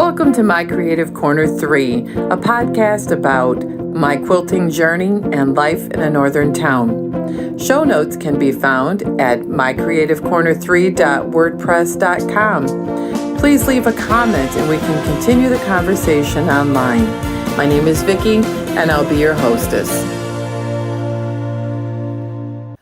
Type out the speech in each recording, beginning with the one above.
Welcome to My Creative Corner 3, a podcast about my quilting journey and life in a northern town. Show notes can be found at mycreativcorner3.wordpress.com. Please leave a comment and we can continue the conversation online. My name is Vicki and I'll be your hostess.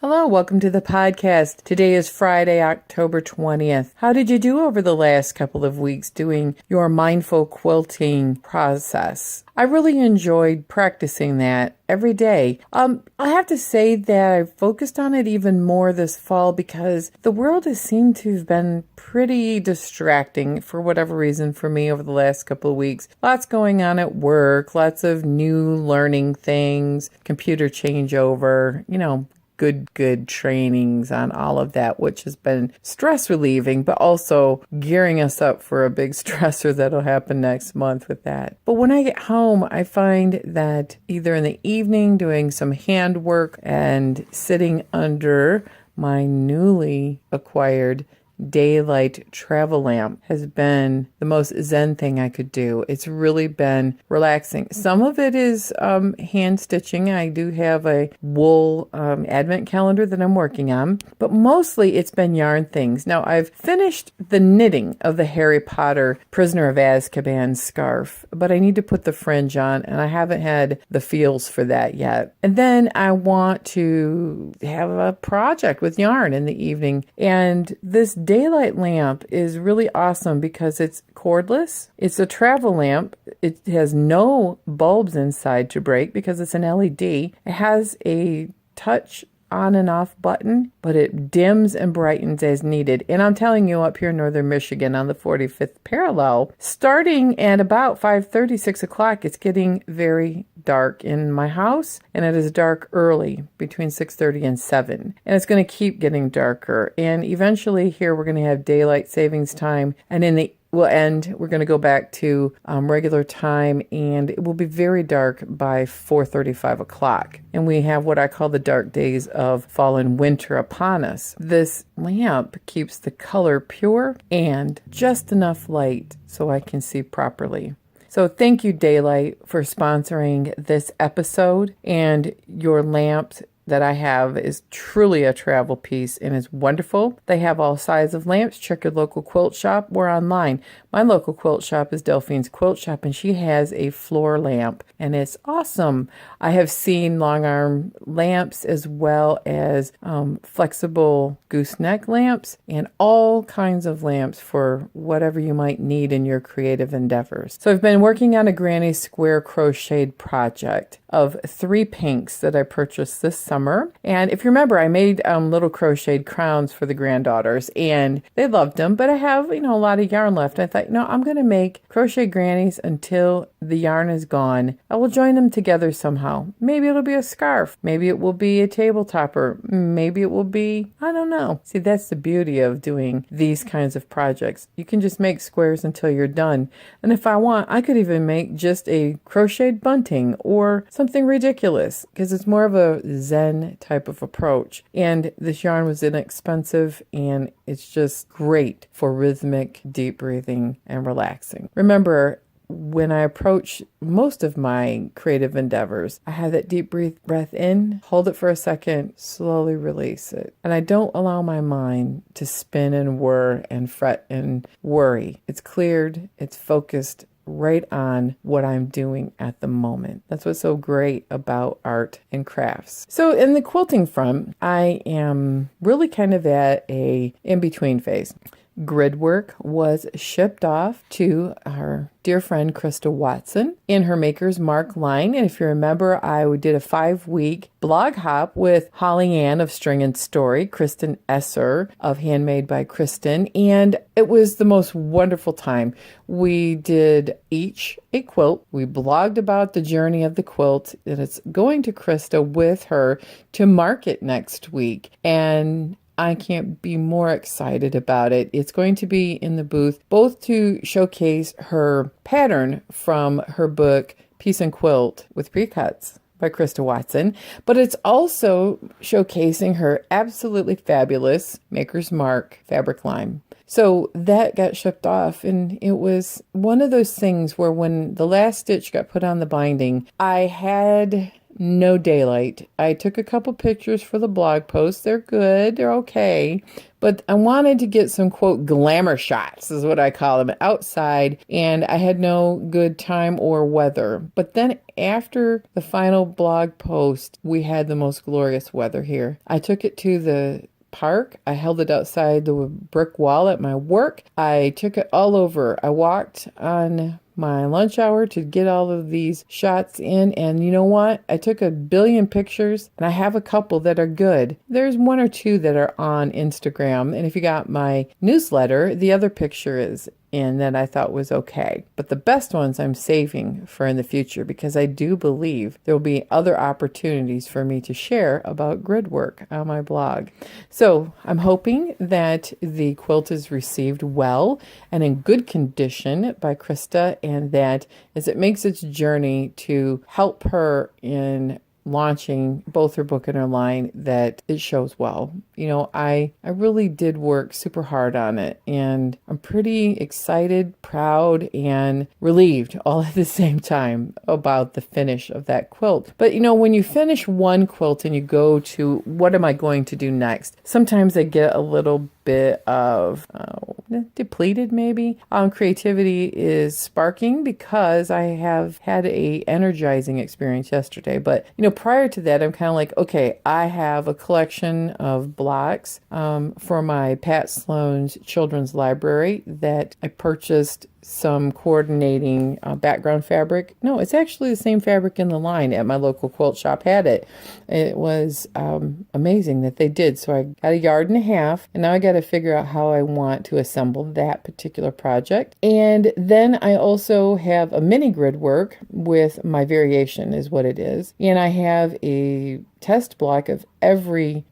Hello, welcome to the podcast. Today is Friday, October 20th. How did you do over the last couple of weeks doing your mindful quilting process? I really enjoyed practicing that every day. I have to say that I focused on it even more this fall because the world has seemed to have been pretty distracting for whatever reason for me over the last couple of weeks. Lots going on at work, lots of new learning things, computer changeover, good trainings on all of that, which has been stress relieving, but also gearing us up for a big stressor that'll happen next month with that. But when I get home, I find that either in the evening doing some handwork and sitting under my newly acquired daylight travel lamp has been the most zen thing I could do. It's really been relaxing. Some of it is hand stitching. I do have a wool advent calendar that I'm working on, but mostly it's been yarn things. Now I've finished the knitting of the Harry Potter Prisoner of Azkaban scarf, but I need to put the fringe on and I haven't had the feels for that yet. And then I want to have a project with yarn in the evening, and this daylight lamp is really awesome because it's cordless. It's a travel lamp. It has no bulbs inside to break because it's an LED. It has a touch on and off button, but it dims and brightens as needed. And I'm telling you, up here in northern Michigan on the 45th parallel, starting at about 5:30, 6 o'clock, it's getting very dark in my house, and it is dark early between 6:30 and 7. And it's going to keep getting darker. And eventually here we're going to have daylight savings time, and we're going to go back to regular time, and it will be very dark by 4:30, 5 o'clock. And we have what I call the dark days of fall and winter upon us. This lamp keeps the color pure and just enough light so I can see properly. So thank you, Daylight, for sponsoring this episode. And your lamp that I have is truly a travel piece and is wonderful. They have all sizes of lamps. Check your local quilt shop or online. My local quilt shop is Delphine's Quilt Shop, and she has a floor lamp, and it's awesome. I have seen long arm lamps as well as flexible gooseneck lamps and all kinds of lamps for whatever you might need in your creative endeavors. So I've been working on a granny square crocheted project of 3 pinks that I purchased this summer. And if you remember, I made little crocheted crowns for the granddaughters, and they loved them, but I have, a lot of yarn left. I thought, I'm going to make crochet grannies until the yarn is gone. I will join them together somehow. Maybe it'll be a scarf. Maybe it will be a table topper. Maybe it will be, I don't know. See, that's the beauty of doing these kinds of projects. You can just make squares until you're done. And if I want, I could even make just a crocheted bunting or something ridiculous, because it's more of a Zen type of approach. And this yarn was inexpensive, and it's just great for rhythmic, deep breathing and relaxing. Remember, when I approach most of my creative endeavors, I have that deep breath in, hold it for a second, slowly release it. And I don't allow my mind to spin and whir and fret and worry. It's cleared, it's focused right on what I'm doing at the moment. That's what's so great about art and crafts. So in the quilting front, I am really kind of at a in-between phase. Grid work was shipped off to our dear friend Krista Watson in her Maker's Mark line. And if you remember, I did a 5-week blog hop with Holly Ann of String and Story, Kristen Esser of Handmade by Kristen, and it was the most wonderful time. We did each a quilt. We blogged about the journey of the quilt, and it's going to Krista with her to market next week. And I can't be more excited about it. It's going to be in the booth, both to showcase her pattern from her book, Piece and Quilt with Precuts by Krista Watson, but it's also showcasing her absolutely fabulous Maker's Mark fabric line. So that got shipped off, and it was one of those things where when the last stitch got put on the binding, I had no daylight. I took a couple pictures for the blog post. They're good. They're okay. But I wanted to get some, quote, glamour shots, is what I call them, outside, and I had no good time or weather. But then after the final blog post, we had the most glorious weather here. I took it to the park. I held it outside the brick wall at my work. I took it all over. I walked on my lunch hour to get all of these shots in, and you know what? I took 1 billion pictures, and I have a couple that are good. There's 1 or 2 that are on Instagram, and if you got my newsletter, the other picture is in that I thought was okay. But the best ones I'm saving for in the future, because I do believe there will be other opportunities for me to share about grid work on my blog. So I'm hoping that the quilt is received well and in good condition by Krista, and that as it makes its journey to help her in launching both her book and her line, that it shows well. You know, I really did work super hard on it, and I'm pretty excited, proud, and relieved all at the same time about the finish of that quilt. But you know, when you finish one quilt and you go to what am I going to do next, sometimes I get a little bit of depleted maybe. Creativity is sparking because I have had a energizing experience yesterday. But you know, prior to that, I'm kind of like, okay, I have a collection of blocks for my Pat Sloan's children's library that I purchased some coordinating background fabric. No, it's actually the same fabric in the line at my local quilt shop had it. It was amazing that they did. So I got 1.5 yards, and now I got to figure out how I want to assemble that particular project. And then I also have a mini grid work with my variation is what it is. And I have a test block of every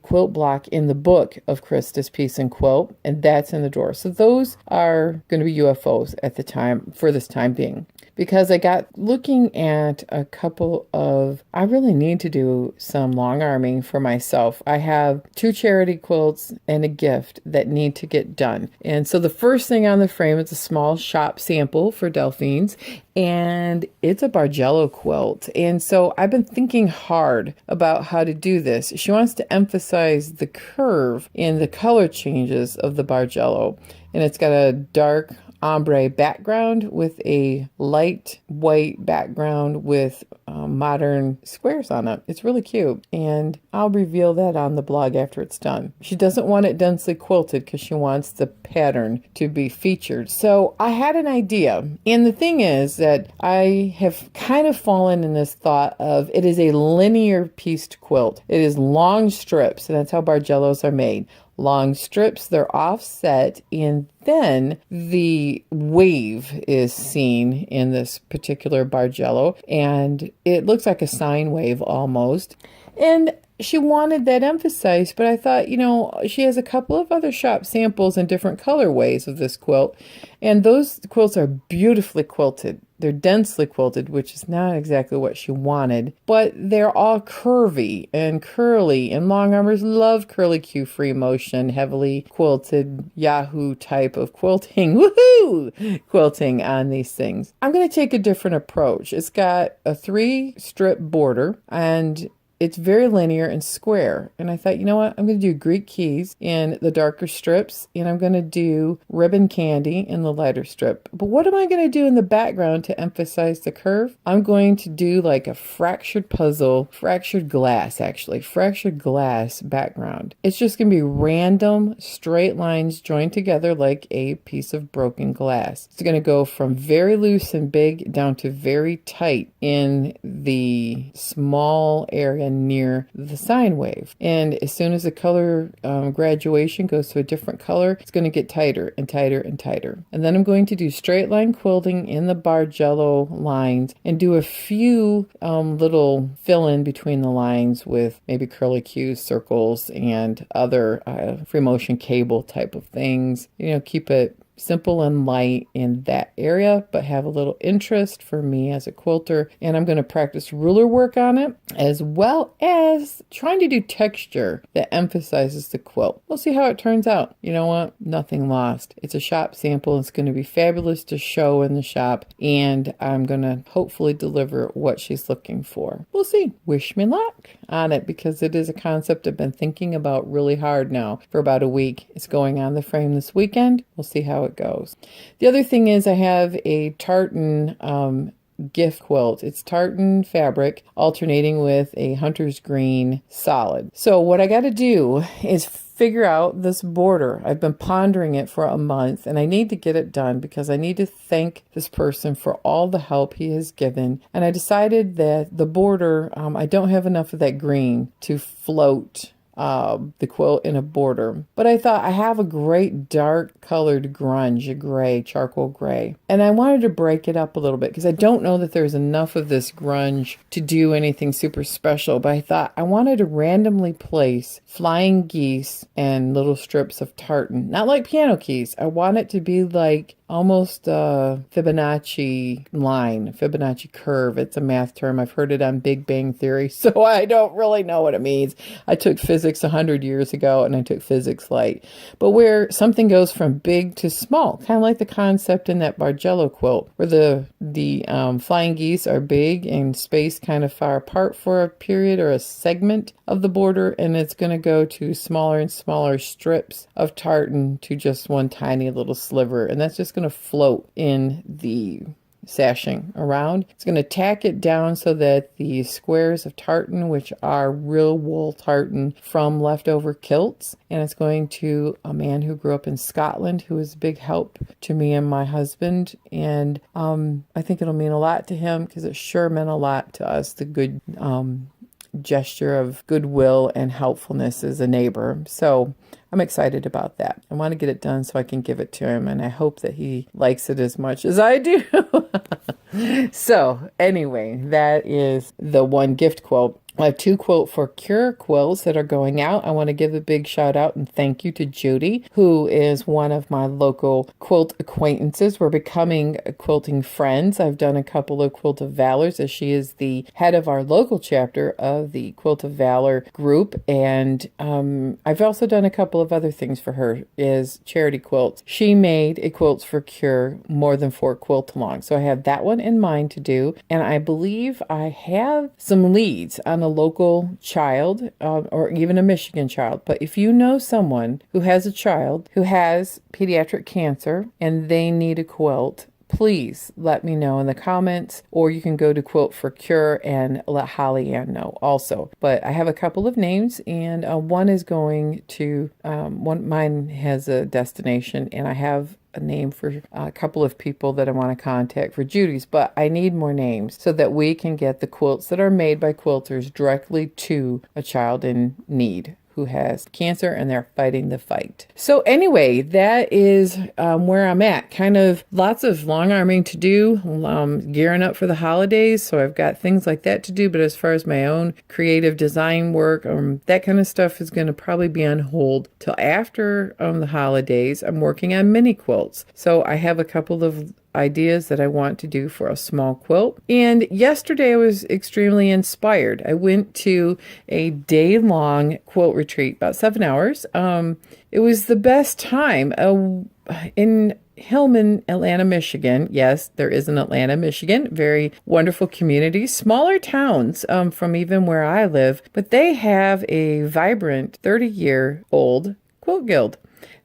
quilt block in the book of Krista's Piece and Quilt, and that's in the drawer. So those are going to be UFOs at the time, for this time being. Because I got looking at a couple of, I really need to do some long arming for myself. I have 2 charity quilts and a gift that need to get done. And so the first thing on the frame is a small shop sample for Delphine's, and it's a Bargello quilt. And so I've been thinking hard about how to do this. She wants to emphasize the curve in the color changes of the Bargello. And it's got a dark ombre background with a light white background with modern squares on it. It's really cute, and I'll reveal that on the blog after it's done. She doesn't want it densely quilted because she wants the pattern to be featured. So I had an idea, and the thing is that I have kind of fallen in this thought of it is a linear pieced quilt. It is long strips, and that's how Bargellos are made. Long strips, they're offset, and then the wave is seen in this particular Bargello, and it looks like a sine wave almost. And she wanted that emphasized, but I thought, you know, she has a couple of other shop samples in different colorways of this quilt, and those quilts are beautifully quilted. They're densely quilted, which is not exactly what she wanted, but they're all curvy and curly, and long armors love curly Q free motion, heavily quilted Yahoo type of quilting, woohoo, quilting on these things. I'm going to take a different approach. It's got a 3-strip border, and it's very linear and square. And I thought, you know what? I'm going to do Greek keys in the darker strips, and I'm going to do ribbon candy in the lighter strip. But what am I going to do in the background to emphasize the curve? I'm going to do like a fractured puzzle, fractured glass background. It's just going to be random straight lines joined together like a piece of broken glass. It's going to go from very loose and big down to very tight in the small area near the sine wave. And as soon as the color graduation goes to a different color, it's going to get tighter and tighter and tighter. And then I'm going to do straight line quilting in the Bargello lines and do a few little fill in between the lines with maybe curly cues, circles, and other free motion cable type of things. You know, keep it simple and light in that area, but have a little interest for me as a quilter. And I'm going to practice ruler work on it, as well as trying to do texture that emphasizes the quilt. We'll see how it turns out. You know what? Nothing lost. It's a shop sample. It's going to be fabulous to show in the shop, and I'm going to hopefully deliver what she's looking for. We'll see. Wish me luck on it, because it is a concept I've been thinking about really hard now for about a week. It's going on the frame this weekend. We'll see how it goes. The other thing is I have a tartan gift quilt. It's tartan fabric alternating with a hunter's green solid. So what I got to do is figure out this border. I've been pondering it for a month, and I need to get it done because I need to thank this person for all the help he has given. And I decided that the border, I don't have enough of that green to float the quilt in a border. But I thought I have a great dark colored grunge, a gray, charcoal gray. And I wanted to break it up a little bit because I don't know that there's enough of this grunge to do anything super special. But I thought I wanted to randomly place flying geese and little strips of tartan. Not like piano keys. I want it to be like almost a Fibonacci line, Fibonacci curve. It's a math term. I've heard it on Big Bang Theory, so I don't really know what it means. I took physics 100 years ago, and I took physics light. But where something goes from big to small, kind of like the concept in that Bargello quilt, where the flying geese are big and spaced kind of far apart for a period or a segment of the border, and it's going to go to smaller and smaller strips of tartan to just one tiny little sliver, and that's just going to float in the sashing around. It's going to tack it down so that the squares of tartan, which are real wool tartan from leftover kilts, and it's going to a man who grew up in Scotland who is a big help to me and my husband, and I think it'll mean a lot to him because it sure meant a lot to us, the good gesture of goodwill and helpfulness as a neighbor. So I'm excited about that. I want to get it done so I can give it to him, and I hope that he likes it as much as I do. So anyway, that is the one gift quilt. I have 2 Quilt for Cure quilts that are going out. I want to give a big shout out and thank you to Judy, who is one of my local quilt acquaintances. We're becoming quilting friends. I've done a couple of Quilt of Valors, as she is the head of our local chapter of the Quilt of Valor group. And I've also done a couple of other things for her as charity quilts. She made a Quilts for Cure more than 4 quilt-along. So I have that one in mind to do. And I believe I have some leads on a local child or even a Michigan child. But if you know someone who has a child who has pediatric cancer and they need a quilt, please let me know in the comments, or you can go to Quilt for Cure and let Holly Ann know also. But I have a couple of names, and one is going to, mine has a destination, and I have a name for a couple of people that I want to contact for Judy's, but I need more names so that we can get the quilts that are made by quilters directly to a child in need who has cancer and they're fighting the fight. So anyway, that is where I'm at. Kind of lots of long arming to do, gearing up for the holidays. So I've got things like that to do. But as far as my own creative design work, that kind of stuff is going to probably be on hold till after the holidays. I'm working on mini quilts. So I have a couple of ideas that I want to do for a small quilt. And yesterday I was extremely inspired. I went to a day-long quilt retreat, about 7 hours. It was the best time in Hillman, Atlanta, Michigan. Yes, there is an Atlanta, Michigan. Very wonderful community. Smaller towns from even where I live, but they have a vibrant 30-year-old quilt guild.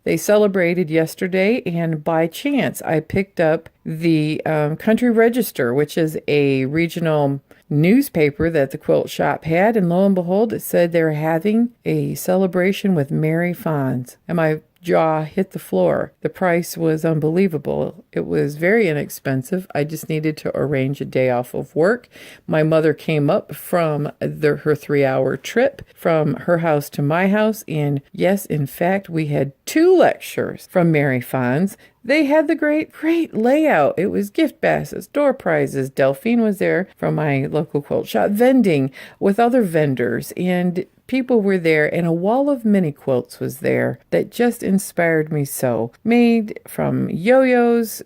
They celebrated yesterday, and by chance, I picked up the Country Register, which is a regional newspaper that the quilt shop had, and lo and behold, it said they were having a celebration with Mary Fons. And my jaw hit the floor. The price was unbelievable. It was very inexpensive. I just needed to arrange a day off of work. My mother came up from her 3-hour trip from her house to my house. And yes, in fact, we had 2 lectures from Mary Fons. They had the great layout. It was gift baskets, door prizes. Delphine was there from my local quilt shop, vending with other vendors, and people were there, and a wall of mini quilts was there that just inspired me so. Made from yo-yos,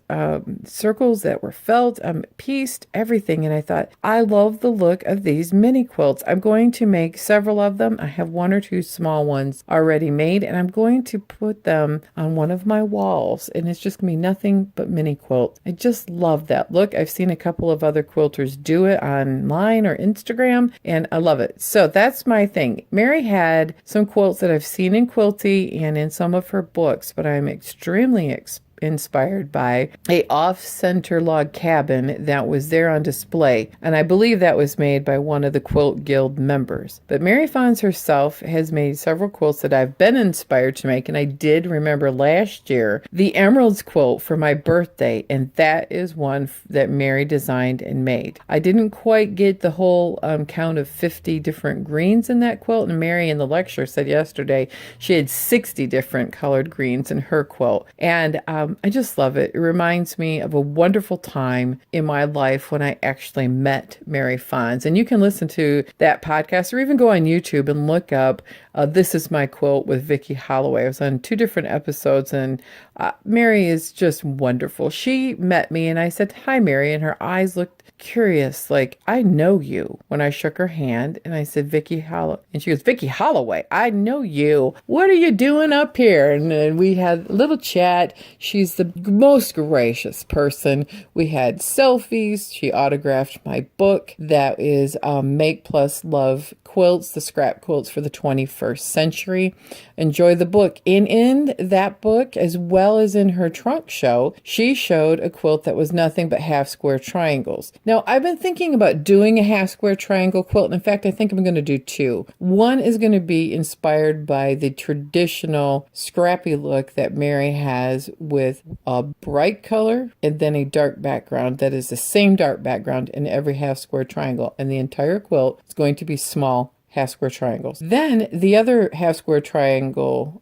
circles that were felt, pieced, everything. And I thought, I love the look of these mini quilts. I'm going to make several of them. I have one or two small ones already made, and I'm going to put them on one of my walls. And it's just going to be nothing but mini quilts. I just love that look. I've seen a couple of other quilters do it online or Instagram, and I love it. So that's my thing. Mary had some quilts that I've seen in Quilty and in some of her books, but I'm extremely inspired by a off-center log cabin that was there on display, and I believe that was made by one of the Quilt Guild members. But Mary Fons herself has made several quilts that I've been inspired to make, and I did remember last year the Emeralds quilt for my birthday, and that is one that Mary designed and made. I didn't quite get the whole count of 50 different greens in that quilt, and Mary in the lecture said yesterday she had 60 different colored greens in her quilt, and I just love it. It reminds me of a wonderful time in my life when I actually met Mary Fons. And you can listen to that podcast or even go on YouTube and look up This Is My Quilt with Vicki Holloway. I was on 2 different episodes, and Mary is just wonderful. She met me and I said, "Hi, Mary," and her eyes looked curious, like, "I know you," when I shook her hand, and I said, "Vicki Holloway." And she goes, "Vicki Holloway, I know you. What are you doing up here?" And we had a little chat. She's the most gracious person. We had selfies. She autographed my book that is Make Plus Love Quilts, the scrap quilts for the 21st century. Enjoy the book. In that book, as well as in her trunk show, she showed a quilt that was nothing but half square triangles. Now, I've been thinking about doing a half square triangle quilt. And in fact, I think I'm going to do 2. One is going to be inspired by the traditional scrappy look that Mary has with a bright color and then a dark background that is the same dark background in every half square triangle. And the entire quilt is going to be small half square triangles. Then the other half square triangle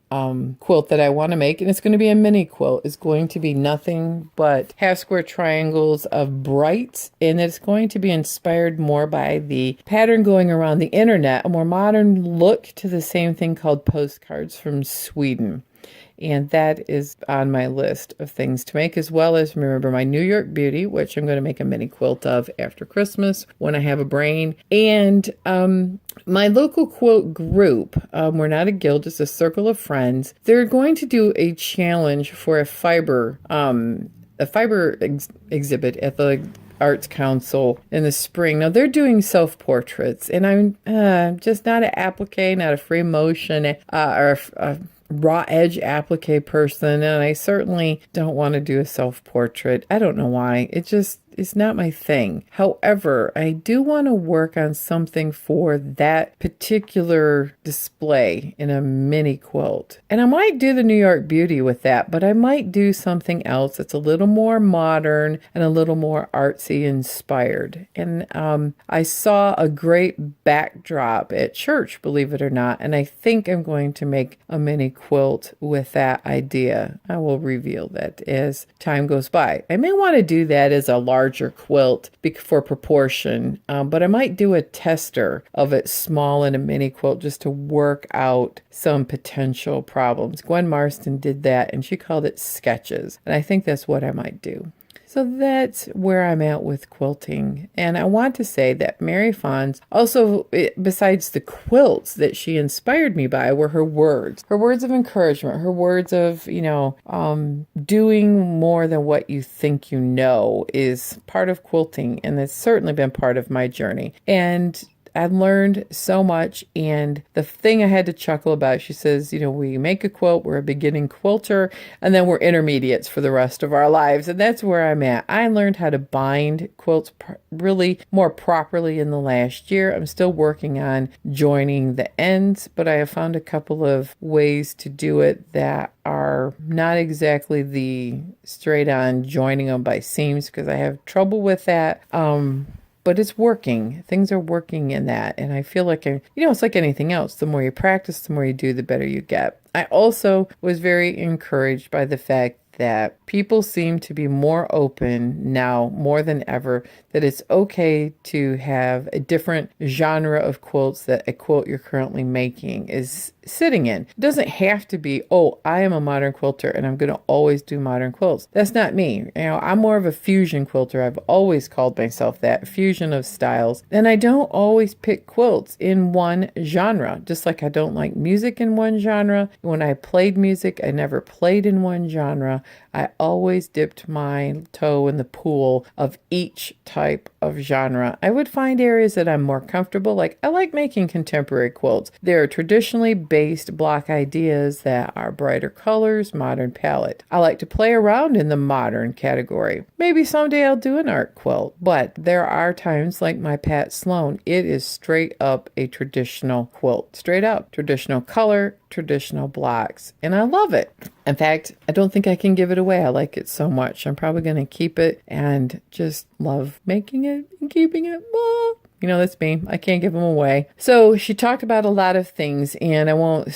quilt that I want to make, and it's going to be a mini quilt, is going to be nothing but half square triangles of bright, and it's going to be inspired more by the pattern going around the internet, a more modern look to the same thing called postcards from Sweden. And that is on my list of things to make, as well as, remember, my New York Beauty, which I'm going to make a mini quilt of after Christmas when I have a brain. And my local quilt group, we're not a guild, it's a circle of friends. They're going to do a challenge for a fiber exhibit at the Arts Council in the spring. Now they're doing self-portraits, and I'm just not an applique, not a free motion or a raw edge applique person, and I certainly don't want to do a self-portrait. I don't know why. It's not my thing. However, I do want to work on something for that particular display in a mini quilt. And I might do the New York Beauty with that, but I might do something else that's a little more modern and a little more artsy inspired. And I saw a great backdrop at church, believe it or not, and I think I'm going to make a mini quilt with that idea. I will reveal that as time goes by. I may want to do that as a larger quilt for proportion, but I might do a tester of it small in a mini quilt just to work out some potential problems. Gwen Marston did that, and she called it sketches, and I think that's what I might do. So that's where I'm at with quilting. And I want to say that Mary Fons also, besides the quilts that she inspired me by, were her words of encouragement, her words of, doing more than what you think you know is part of quilting. And it's certainly been part of my journey. And I learned so much, and the thing I had to chuckle about, she says, we make a quilt, we're a beginning quilter, and then we're intermediates for the rest of our lives, and that's where I'm at. I learned how to bind quilts really more properly in the last year. I'm still working on joining the ends, but I have found a couple of ways to do it that are not exactly the straight-on joining them by seams, because I have trouble with that. But it's working. Things are working in that. And I feel like, it's like anything else. The more you practice, the more you do, the better you get. I also was very encouraged by the fact that People seem to be more open now more than ever that it's okay to have a different genre of quilts that a quilt you're currently making is sitting in. It doesn't have to be, oh, I am a modern quilter and I'm going to always do modern quilts. That's not me. I'm more of a fusion quilter. I've always called myself that, fusion of styles. And I don't always pick quilts in one genre, just like I don't like music in one genre. When I played music, I never played in one genre. I always dipped my toe in the pool of each type of genre. I would find areas that I'm more comfortable. Like I like making contemporary quilts. They're traditionally based block ideas that are brighter colors, modern palette. I like to play around in the modern category. Maybe someday I'll do an art quilt, but there are times like my Pat Sloan, it is straight up a traditional quilt. Straight up. Traditional color, traditional blocks, and I love it. In fact, I don't think I can give it away. I like it so much. I'm probably going to keep it and just love making it and keeping it. That's me. I can't give them away. So she talked about a lot of things, and I won't,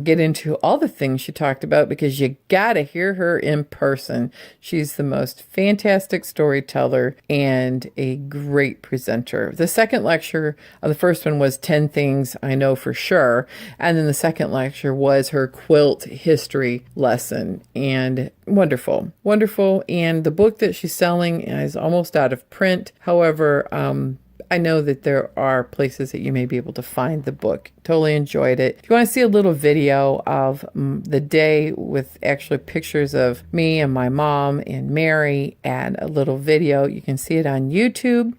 get into all the things she talked about because you got to hear her in person. She's the most fantastic storyteller and a great presenter. The second lecture, the first one was 10 things I know for sure. And then the second lecture was her quilt history lesson, and wonderful. And the book that she's selling is almost out of print. However, I know that there are places that you may be able to find the book. Totally enjoyed it. If you want to see a little video of the day with actually pictures of me and my mom and Mary and a little video, you can see it on YouTube.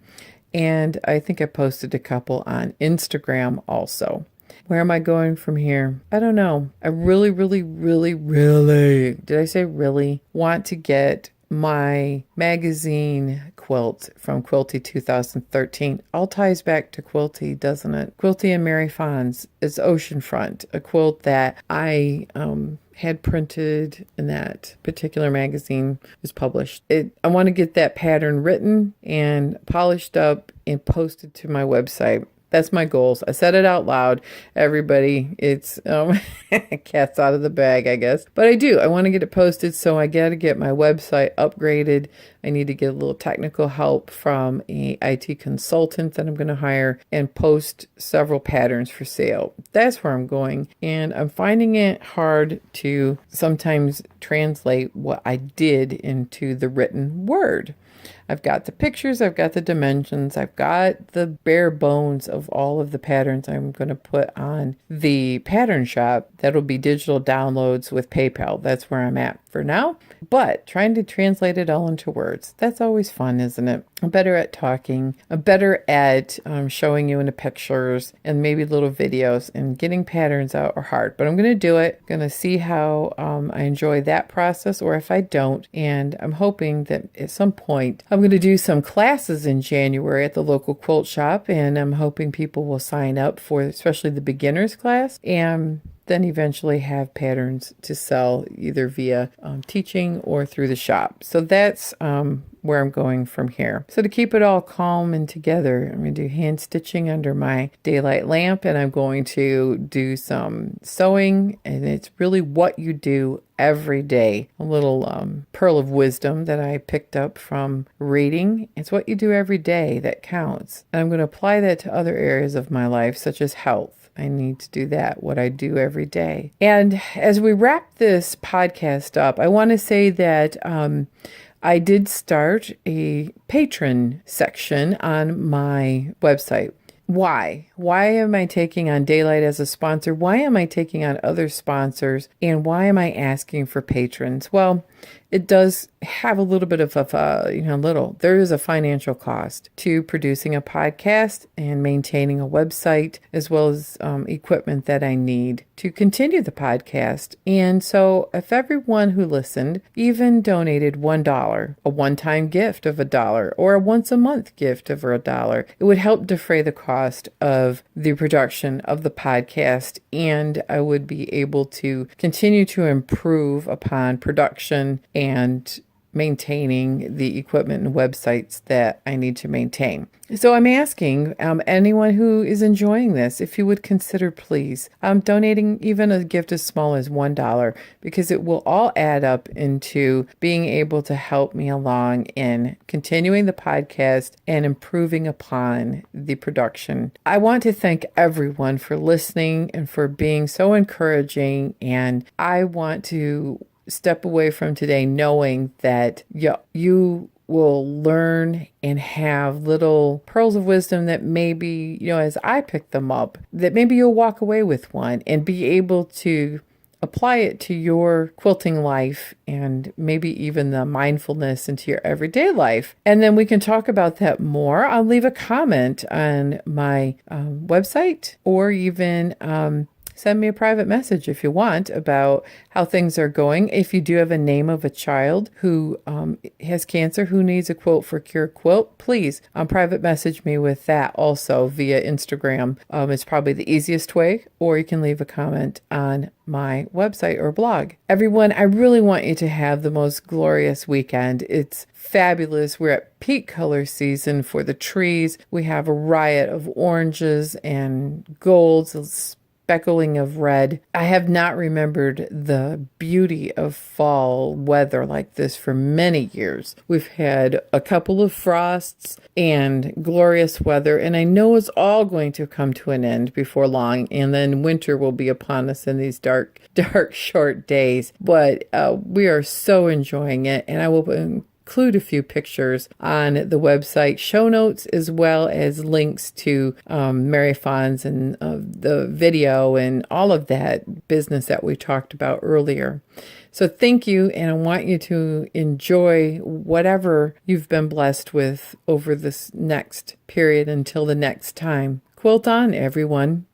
And I think I posted a couple on Instagram also. Where am I going from here? I don't know. I really, did I say really? Want to get my magazine quilt from Quilty 2013. All ties back to Quilty, doesn't it? Quilty and Mary Fons. It's Oceanfront, a quilt that I had printed in that particular magazine was published. I want to get that pattern written and polished up and posted to my website. That's my goals. I said it out loud. Everybody, it's cat's out of the bag, I guess. But I do. I want to get it posted, so I got to get my website upgraded. I need to get a little technical help from a IT consultant that I'm going to hire and post several patterns for sale. That's where I'm going. And I'm finding it hard to sometimes translate what I did into the written word. I've got the pictures, I've got the dimensions, I've got the bare bones of all of the patterns I'm going to put on the pattern shop. That'll be digital downloads with PayPal. That's where I'm at for now. But trying to translate it all into words, that's always fun, isn't it? I'm better at talking. I'm better at showing you in the pictures and maybe little videos, and getting patterns out are hard. But I'm going to do it. I'm going to see how I enjoy that process or if I don't. And I'm hoping that at some point I'm going to do some classes in January at the local quilt shop, and I'm hoping people will sign up for especially the beginners class, and then eventually have patterns to sell either via teaching or through the shop. So that's where I'm going from here. So to keep it all calm and together, I'm going to do hand stitching under my daylight lamp, and I'm going to do some sewing, and it's really what you do every day. A little pearl of wisdom that I picked up from reading. It's what you do every day that counts. And I'm going to apply that to other areas of my life, such as health. I need to do that, what I do every day. And as we wrap this podcast up, I want to say that I did start a patron section on my website. Why? Why am I taking on Daylight as a sponsor? Why am I taking on other sponsors? And why am I asking for patrons? Well, it does have a little bit of there is a financial cost to producing a podcast and maintaining a website, as well as equipment that I need to continue the podcast. And so if everyone who listened even donated $1, a one-time gift of $1, or a once-a-month gift of $1, it would help defray the cost of the production of the podcast, and I would be able to continue to improve upon production and maintaining the equipment and websites that I need to maintain. So I'm asking anyone who is enjoying this if you would consider, please, donating even a gift as small as $1, because it will all add up into being able to help me along in continuing the podcast and improving upon the production. I want to thank everyone for listening and for being so encouraging, and I want to step away from today knowing that you will learn and have little pearls of wisdom that maybe, as I pick them up, that maybe you'll walk away with one and be able to apply it to your quilting life and maybe even the mindfulness into your everyday life. And then we can talk about that more. I'll leave a comment on my website, or even send me a private message if you want about how things are going. If you do have a name of a child who has cancer, who needs a Quilt for Cure quilt, please private message me with that also via Instagram. It's probably the easiest way, or you can leave a comment on my website or blog. Everyone, I really want you to have the most glorious weekend. It's fabulous. We're at peak color season for the trees. We have a riot of oranges and golds, speckling of red. I have not remembered the beauty of fall weather like this for many years. We've had a couple of frosts and glorious weather, and I know it's all going to come to an end before long, and then winter will be upon us in these dark, short days. But we are so enjoying it, and I will include a few pictures on the website, show notes, as well as links to Mary Fons and the video and all of that business that we talked about earlier. So thank you, and I want you to enjoy whatever you've been blessed with over this next period until the next time. Quilt on, everyone.